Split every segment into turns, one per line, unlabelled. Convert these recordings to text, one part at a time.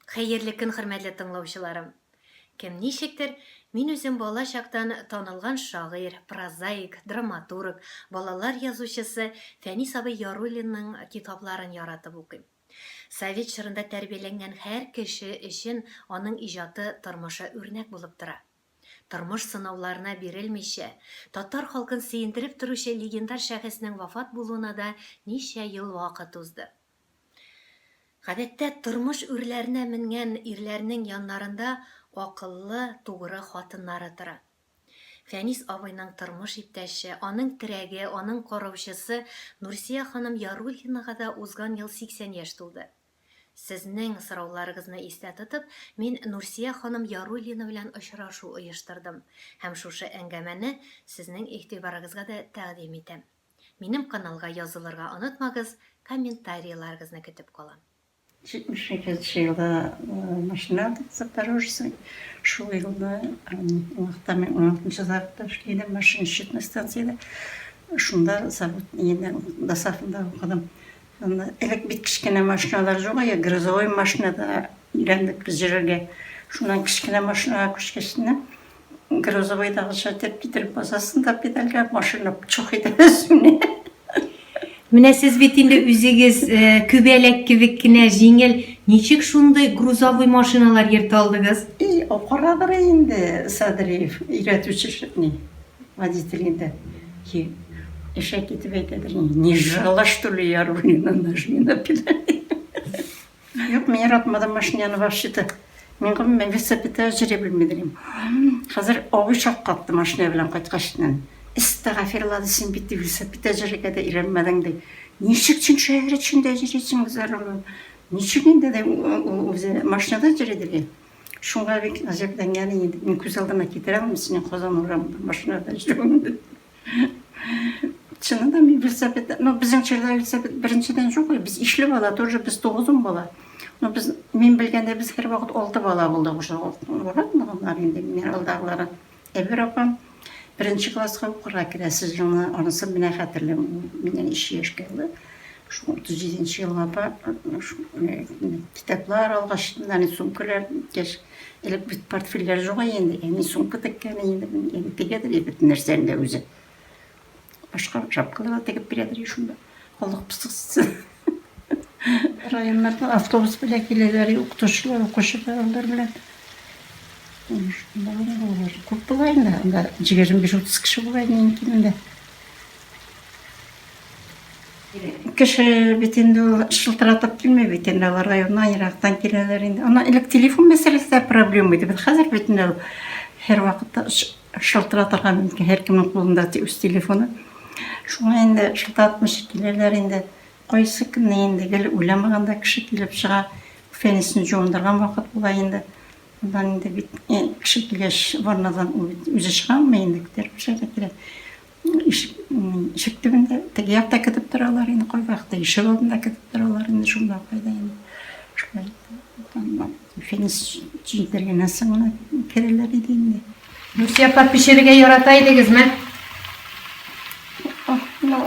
Хәерле көн, хөрмәтле тыңлаучыларым. Кем ничектер, мин үзем бала чактан танылган шагыйрь, прозаик, драматург, балалар язучысы Фәнис абый Яруллинның китапларын яратып укыйм. Совет чорында тәрбияләнгән һәр кеше өчен аның иҗаты тормышы үрнәк булып тора. Тормыш сынауларына бирелмичә, татар халкын сөендереп торучы легендар шәхеснең вафат булуына да ничә ел вакыт узды. Гадәттә, тормыш үрләренә менгән ирләрнең яннарында акыллы, тугры хатыннары тора. Фәнис абыйның тормыш иптәше, аның терәге, аның караучысы Нурсия ханым Яруллинага да узган ел 80 яшь тулды. Сезнең сорауларыгызны истә тотып, мин Нурсия ханым Яруллина белән очрашу оештырдым һәм шушы әңгәмәне сезнең игътибарыгызга да тәкъдим итәм. Минем каналга язылырга онытмагыз, комментарийларыгызны көтеп калам.
78 yılda maşını aldık Запорожцы. Şu yılda мен 16 zavutda işleydim, maşın işletme stansiyada. Şunda zavut yine dasafında okudum. Elek bit kişkene maşınalar yok ya, grizoy maşınada ilendik biz жерге. Şundan kişkene maşına kuşkesine grizoydağı şatep getirip basasında pedalga maşını çok edemezsin.
Менә сез бит инде үзегез күбәләк кебек кенә җиңел, ничек шундый грузовой машиналар йөртә алдыгыз?
O karadыр инде Садриев, өйрәтүче водителинде. Eşek gidip eyledir. Ne jala что ли Яруллина нажми на педаль. Yok, men yaratmadım maşinаны вообще-то. Men велосипедте жүре bilmedim. Hazır ovu çok kattı maşina bilen kaytkaşından. İstağfirullah sen bitti velosipedte жүргәндә de irenmeden de. Ничек син шәһәр içinde жүресең зарылып? Ничек инде de o'zi maşinada жүрәдер. Шуңа бик гаҗәпләнгән инде. Мен күз алдыма китерәм, синең Казан урамында машинада жүрәм. Чынында мен велосипед, bizning чорда велосипед birinchidan жоқ, biz ишле бала, тоже biz 9 бала. Мен белгәндә biz һәр вакыт 6 бала булдык уже. Уратмаганнар инде мен алдагылары. Әбер апам birinchi klassga укырга керә, сез җаны анысы менә хәтерләм, миннән 2 яшькә булды. Шу 37 елга апа китаплар алгач, сумкалар, элек бит портфельләр юк инде, әни сумка теккән инде, әни тегәдер бит нәрсәндә үзе. Башка шапкалар тегеп бирәдер шунда. Аллаһ пысыксын. Районнарда автобус белән киләләр, укытучылар, укучылар белән. Күп була инде, анда 25-30 кеше була инде. Кеше бит инде шылтыратып килмәй бит инде, алар районнан ерактан киләләр инде. Ана элек телефон мәсьәләсе проблема иде. Хәзер бит инде һәр вакытта шылтыратырга мөмкин, һәркемнең кулында үз телефоны. Шуңа инде шылтыратмыш киләләр инде. Кайсы көнне инде гел уйламаганда кеше килеп чыга, фәнисен җуындырган вакыт була инде. Ondan indi bir kişi kileş varnadan üzü çıkanmayın diktir bir şeyde kire. İşik dibinde teki yapta kıtıp duralar indi koy vakti. İşik olduğunda kıtıp duralar indi şunda koyda indi. Feniz cildiriye nasıl ona kereler idi indi.
Nursiya apar pişirige yarataydınız mı?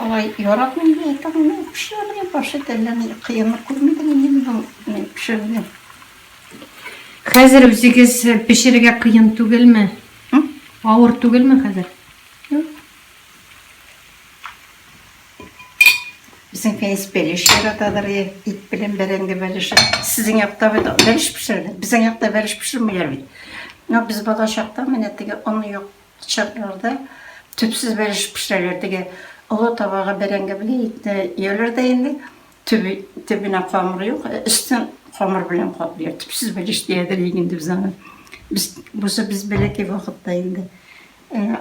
Olay yaratmayın diye tamam pişirmeye başladı. Kıyamı kurmaydı indi ben pişirdim.
Хәзер үзегез пешерергә кыен түгелме? Авыр түгелме хәзер?
Bizim Feniz beliş yaratadır, it bilen berenge belişir. Sizin yakta beliş pişirir, bizim yakta beliş pişirmiyor bit. Biz bala şakta menettige onu yok çaklarda tüpsüz beliş pişirirler. O tabağa berenge bile it yerler de indi. Tübüne hamuru yok, üstün hamur bilen kaplıyor. Tüpsüz beliş diyedir indi bize. Biz belki vakitte indi.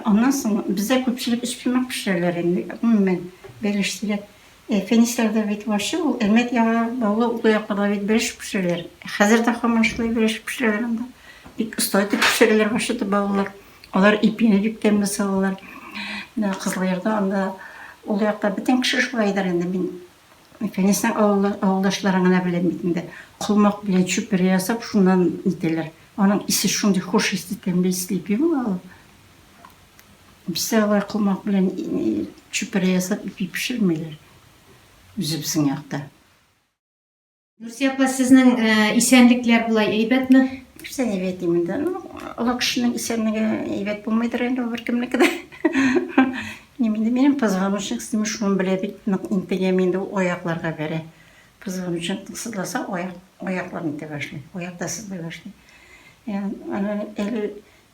Ondan sonra bize köpçülük üç bilmek pişirirler indi. Ben beliştiler. Fenislerde bit başı, elmet yağı bağlı uyaklarda bit beliş pişirirler. Hazırda hamurşuluğu beliş pişirirler. Bir ustaydı pişirirler başladı bağlılar. Onlar ipini dükten mesela kızlayırdı. Onda uyakta bütün kişi şulaydır indi. Fenisten ağıldaşlarına bilemedin de kılmak bile çöpere yasap şundan iteler. Onun isi şunday hoş istetemde isteyip yiyor. Bize alay kılmak bile çöpere yasap ipi pişirmeler. Üzüpsün yakta.
Нурсия апа, сезнең исәнлекләр булай әйбәтме?
Sen evet iminde. Ola kişinin isenliğe evet bulmaydır yani o bir kimlik de. Neminde benim pazarmışın sistemi şunu bile bir integeminde oyaklarga bere. Pazarmışın sızlasa oyaklar inte başlıyor. Oyakta sızlıyor başlıyor. Yani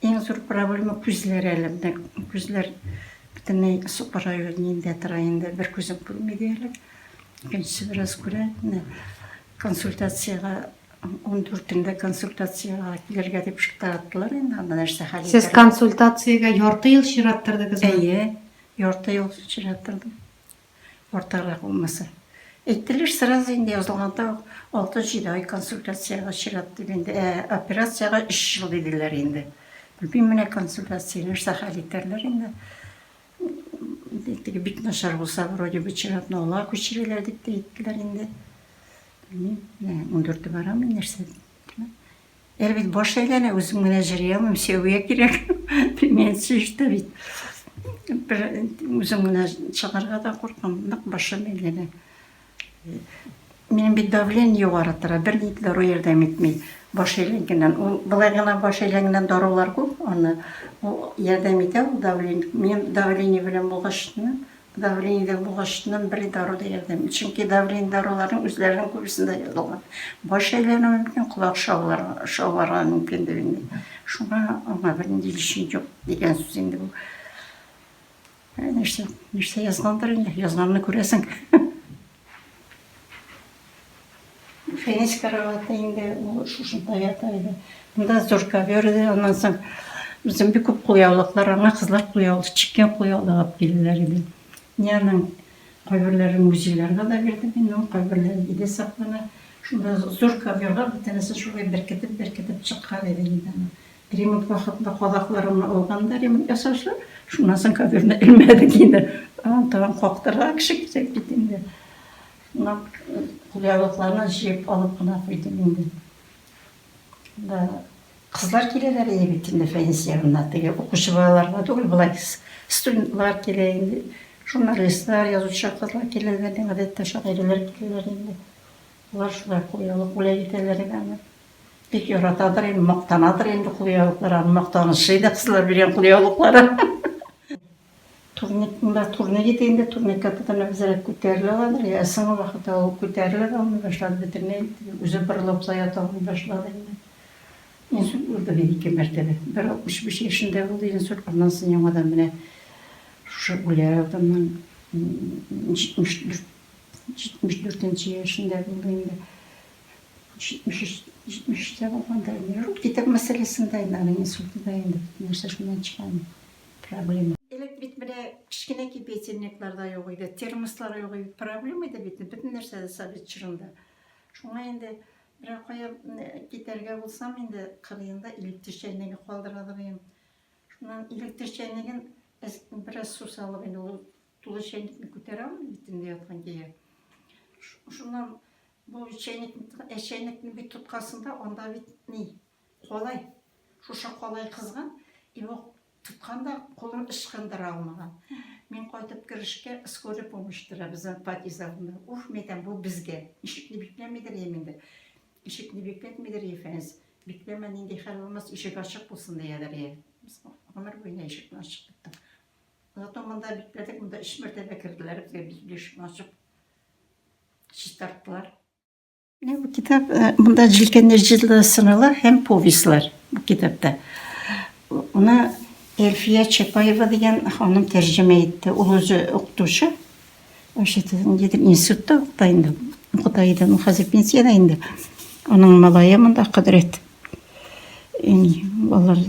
en zor problemi küzler elimde. Küzler bütün su rayonunda tarayında bir küzüm bulmuyor diyelim. İkincisi biraz göre konsultasyaya 14'ünde konsultatsiyaga келерге деп шыктыраттылар енді анда нәрсе хәл
Сез консультациягә ярты ел чираттырдыгызмы?
Әйе, ярты ел чираттырдым. Ортарак булмаса. Әйттелер сразу инде язылганда 6-7 ай консультацияга чиратты инде. Операцияга 3 жыл диделәр инде. Билбим менә консультация нәрсә хәл итәрләр инде. Теге бик начар булса, вроде бы чиратны ала күчерәләр дип әйттеләр инде. 14'ü baramın neresi? Elbet boş eylene özüm menajeriyelim, sevgiye kirek. Bilmeyesi işte bit. Özüm menajeriye da korkam, başım eylene. Benim bir davleniye var atara, bir nitler o yerden etmeyi. Boş eylenkenden, bulaygana boş eylenkenden doğrular koyup, onu o yerden ete, o davleniye, benim davleniye bilen bulgaçtığını, Davleniyeden bulaştığından biri daru da yerdim. Çünkü davleni daruların üzerinin kubisinde yazılgan. Baş eylerine mümkün, kulak şovlara mümkün de bindi. Şuna ama benim dilişim yok degen söz indi bu. Nerse yazgandır indi, yazganını göresin. Feniz karavatı indi, o şuşunda yataydı. Bunda zor kavyordu, ondan sonra bizim bir küp kuyavlıklar, ana kızlar kuyavlı, çıkken kuyavlı alıp gelirler idi. Yarın kayberlerin müziğlerine de verdim. Ben kayberlerin gide saklana. Şunda zor kavyorlar. Bir tanesi şuraya berketip çıkar edin. Remont vakitinde kodaklarımla olganda remont yasarlar. Şundan sonra kavyoruna ilmedik yine. Tamam koktarlar kişi güzel gittim de. Kulyalıklarına jip alıp buna koydum indi. Kızlar gelirler iyi bittiğinde feniz yanına. Okuşu bağlarına doğru bulay. Studentlar geleyindi. Jurnalistler, yazıcı kızlar gelirler, adette şairler gelirler. Bunlar şuraya koyalım, buraya giderler. Pek yoratadır, maqtanadır endi kuyalıklar, maqtanışıydı kızlar bilen kuyalıklara. Turne gittiğinde turne kapıdan özel kütürler ya sana vakit o kütürler almaya başladı bitirmeye üzü bırılıp sayat almaya başladı. İnsül orada bir iki mertebe. 65 yaşında oldu insül ondan sonra yamadan bile şu ulayardan 74. yaşında bulduğumda 70'te olganda kitap meselesindeydi, insültüdeydi. Neyse şundan çıkan problemi. Elek bitmede kichkine ki betenliklarda yok idi, termoslar yok idi, problemiydi bitdi. Bütün narsa sabit çırında. Şuna endi bir koyup giderge bulsam endi kırıyında elektrik çayneği kaldıradigan. Şundan elektrik çayneğin biraz su salıp endi o tulu çayneğini ko'taramiz bitinde yotgan keyin. Şundan bu çayneğini bir tutkasında onda bit kolay. Şuşa kolay kızgan. Tutqanda қолын ышқындыра алмаған. Мен қайтып кірішке скорый помощьтыра біздің партизанында. Метен бұл бізге. Ишікні бекпемедір еменді. Ишікні бекпетмедір ефеніз. Бекпемен енді хәл болмас, ишік ашық болсын дейдір е. Біз ғымыр бойына ишікні ашық біттік. Зато мұнда бекпедік, мұнда 3 мәртебе кірділер, бізге ишікні ашық чистарттылар. Bu kitap, bunda Cilkenler Cilda sınırlar hem povestler bu kitapta. Ona Elfiye Çepayeva degan hanım tercüme etti. O özü okutuşu. O şeyden institutda okutaydı. Okutaydı. O hazır pensiyada indi. Onun malayamında kudret. Vallahi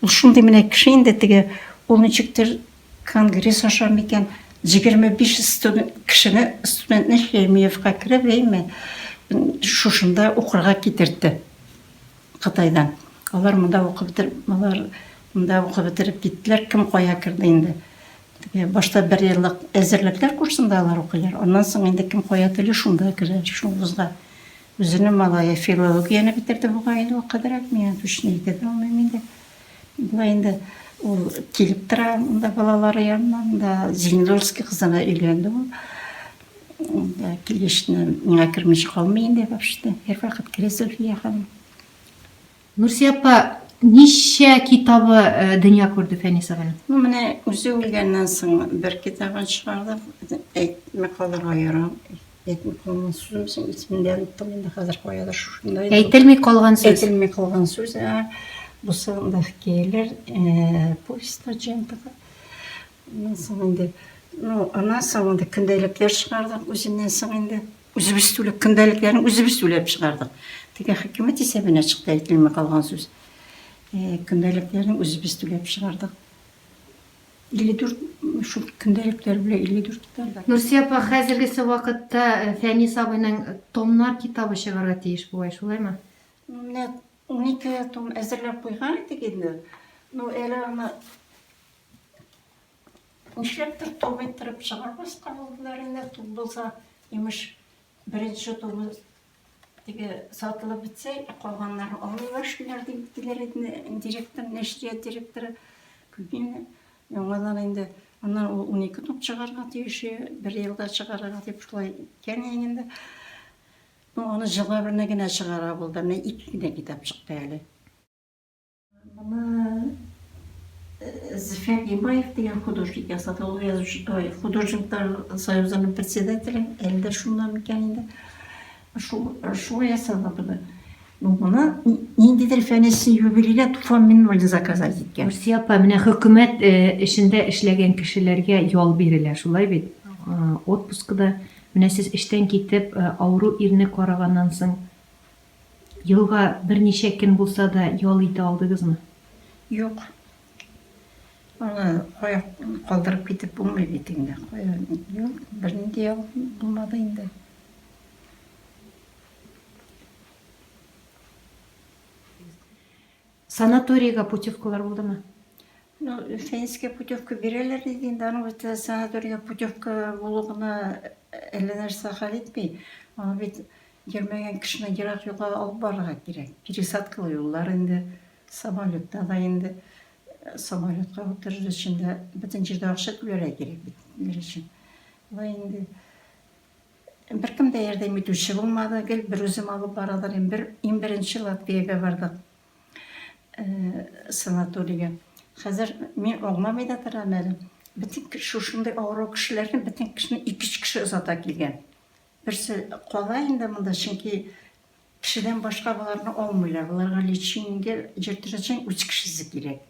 şunday mene kişi indi tege onun çıktır kongres aşam eken 25 kişini studentni Şemiyevga kirib eymi şuşunda okurga getirdi Qataydan. Alар mında okub bitirip Munda okub bitirip gittiler, kim koya kirdi indi. Başta bir yıllık ezirlikler kursundalar okuylar. Ondan sonra indi kim koya tili şunda kirer, şu vuzga. Özünü malaya filologiyani bitirdi bu gaydı o kadar etmeyen düşüneydi de olmayayım indi. Bu indi o kilip tıra, onda balaları yanında Zinilorski kızına evlendi o. Килешне миңа кірмеші қалмайын деп апшыды. Her вақыт кіре Зульфия ханым.
Нурсия апа, неше китабы дөнья күрде Фәнис абаның?
Ну, менә үзе үлгәннән соң бер китабын шығардық. Әйтме қалырға ярам. Әйтме қалған сөзім, исемден ұттым енді қазір қояды шушындай.
Әйтелмей қалған сөз.
Әйтелмей қалған сөз. Бұл сығында хикейлер, повестер жиынтығы. Ondan sonra indi, ondan sonra indi gündelikler çıkardık özünden sonra indi. Üzübüz tülep, gündeliklerin üzübüz tülep çıkardık. Tege hükümet hesabına çıktı eğitilme kalgan söz. Gündeliklerin üzübüz tülep çıkardık. 54, şu gündelikler bile 54 tutardık.
Нурсия апа, хәзергесе вакытта Фәнис абыйның томнар китабы чыгарга тиеш булай, шулаймы?
Менә 12 том әзерләп куйган идек инде. Әле аны Нишләптер том иттереп чыгарбыз кабылдыларында том булса, имеш беренче том теге сатылып битсә, калганнары алыйлар шулар диптеләр директор, нәшрият директоры күпне яңадан инде аннан 12 том чыгарга тиеше, бер елда чыгарга дип шулай кәне инде. Аны җыла берне генә чыгара булды. Менә 2 генә китап чыкты әле. Моны Зефен Имаев деген художник ясады. Ол художниктар союзының председателі. Әлде шундан мекен инде. Шул ясады бұны. Мұны ниндидер Фәнистің юбилейіне туфан вольны заказать еткен.
Нурсия апа, менә хөкүмәт эшендә эшләгән кешеләргә ял бирелә, шулай бит. Отпускыда менә сез эштән китеп, авыру ирне караганнан соң елга берничә көн булса да ял итә алдыгызмы?
Юк. Аны калдырып китеп булмый бит инде. Юк, бернинди ял булмады инде.
Санаторийга путевкалар булдымы?
Фәнискә путевка бирәләр иде инде. Аны бит санаторийга путевка булугына әллә нәрсә хәл итми. Аны бит йөрмәгән кешене ерак юлга алып барырга кирәк. Пересадкалы юллар инде, самолетта да инде. Самолетка утырыр өчен дә бөтен җирдә акча түләргә кирәк бит өчен. Ва инде беркем дә ярдәм итүче булмады. Гел бер үзем алып барадыр. Иң беренче Латвиягә бардык. Санаторийга. Хәзер мин аңламый да торам әле. Бөтен шушындай авыру кешеләрне бөтен кешене 2 кеше озата килгән. Берсе кала инде монда, чөнки кешедән башка буларны алмыйлар. Буларга лечениягә җиртүчән 3 кешесе кирәк.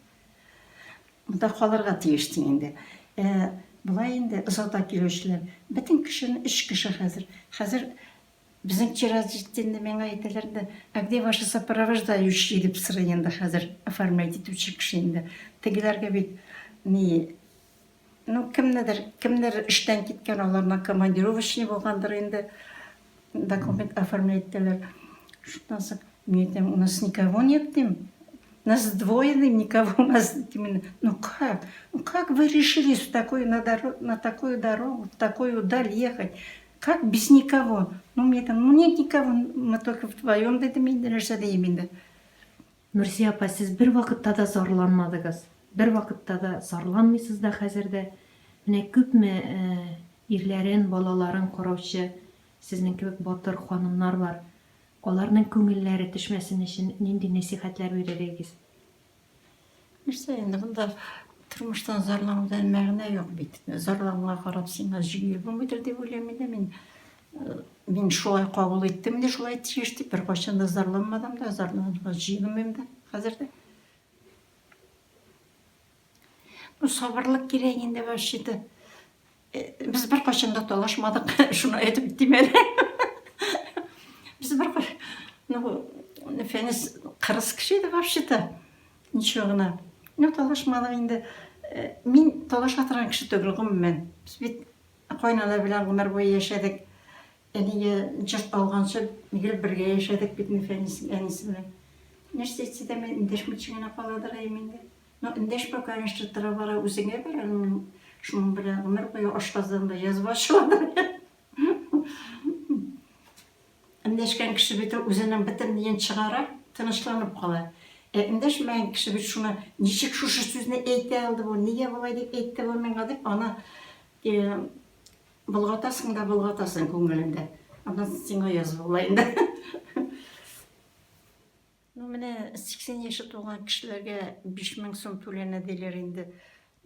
Монда калырга тиештең инде. Булай инде озата килүчеләр. Бөтен кешене 3 кеше хәзер. Хәзер безнең тирәҗиттән миңа әйтәләр дә, "Где ваше сопровождающие?" дип сорый инде хәзер оформлять итүче кеше инде. Тегеләргә бит кемнедер эштән киткән, аларның командировочный булгандыр инде. Документ оформлять итәләр. Шуннан соң мин әйтәм, "У нас никого нет", дим. Нас двое, никого у нас именно. Как вы решили на такую дорогу, в такую даль ехать? Как без никого? Мне там, нет никого, мы только вдвоем, да это нәрсә дейм инде.
Нурсия апа, сез бер вакытта да зарланмадыгыз. Бер вакытта да зарланмыйсыз да хәзердә. Менә күпме ирләрен, балаларын караучы сезнең кебек батыр ханымнар бар. Аларның күңелләре төшмәсен өчен нинди нәсихәтләр бирәлегез?
Нәрсә инде монда тормыштан зарланудан мәгънә юк бит. Зарлануга карап сиңа җиңел булмыйдыр дип уйлыйм инде мин шулай кабул иттем дә, шулай тиешти. Бер качан да зарланмадым да, зарланырга җыенмыйм да хәзердә. Сабырлык кирәк инде башыды. Без бер качан да талашмадык, шуны әйтеп биттем әле. Biz bir Fənis qırız kişiydi vapşıda. Nişoğuna. Talaşmadık indi. Min talaş atıran kişi tögülgüm ben. Biz bit qoynana bilen ömür boyu yaşadık. Eniye cırt alğança migil birge yaşadık bitini Fənis'in enisi bilen. Нәрсе etsi de men indeşmüçüğüne paladırayım indi. İndeşme kayınçlı tırabara üzüne verelim. Şunun bilen ömür boyu aşkazlarında yazı başladı. Indeshgan kishi bit o'zining bitimini chiqarib, tinchlanib qoladi. Indeshmagan kishi bit shuni nechik shu so'zni ayta oldi bu, nega bo'lay deb aytdi bu menga deb ana Bulgatasın da bulgatasın көңелінде. Анан сен ояз болайын да. Ну, менә 80 яшы тулган кешеләргә 5000 сум түләнәделәр инде.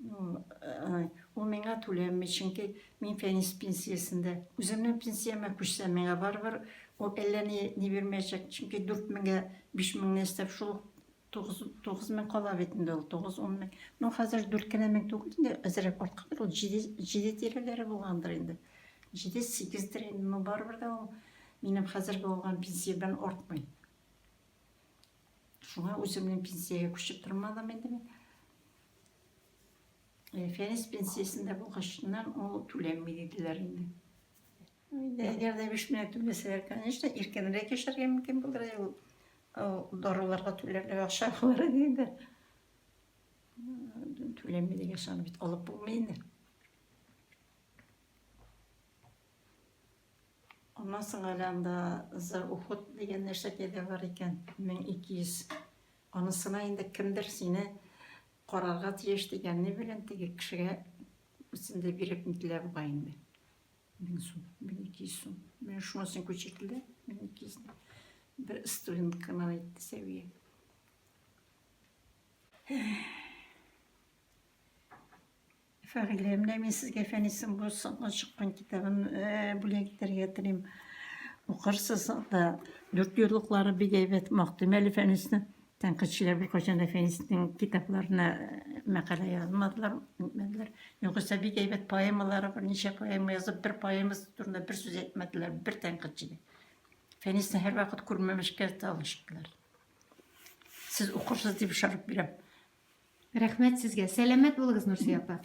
Ул миңа түләнмәй, чөнки мин фәнис пенсиясендә. Үземнең пенсияма күчсәм, миңа барыбер ул әллә ни бирмәячәк, чөнки 4000-гә 5000 эстәп шул 9000 кала бит инде ул, 9-10 мең. Ну, хәзер 4 кенә мең түгел инде, әзрәк арткандыр, ул 7 тирәләре булгандыр инде. 7-8 тирә, ну барыбер да ул минем хәзерге алган пенсиядән артмый. Шуңа үземнең пенсиягә күчеп тормадым инде мин. Фәнис пенсиясендә булгачыннан ул түләнми диделәр инде. Әгәр дә 5000 түләсәләр, конечно, иркенрәк яшәргә мөмкин булыр ул. Даруларга түләргә акча бар инде. Түләнми дигән шаны бит алып булмый инде. Ondan sonra da Uhud degan нәрсә дә бар икән, 1200. Анысына инде кемдер сине карарга тиеш дигәнне белән теге кешегә үзендә биреп нитәләр була инде. 1000 сум, 1200 сум. Мен шунысын күчерделәр, 1200. Bir студент кына әйтте Сәвия. Фәгыйлә, менә мин сезгә Фәнисем булсын чыккан китабын бүләк итәргә телим. Укырсыз да 4 еллыклары бик әйбәт Мактимәли Фәнисне тәнкыйтьчеләр бер кайчан да Фәниснең китапларына мәкалә язмадылар, әйтмәделәр. Югыйсә бик әйбәт поэмалары, берничә поэма язып, бер поэмасы турында бер сүз әйтмәделәр, бер тәнкыйтьче. Фәнисне һәр вакыт күрмәмешкә талыштылар. Сез укырсыз дип шарык бирәм.
Рәхмәт сезгә. Сәламәт булыгыз, Нурсыя апа.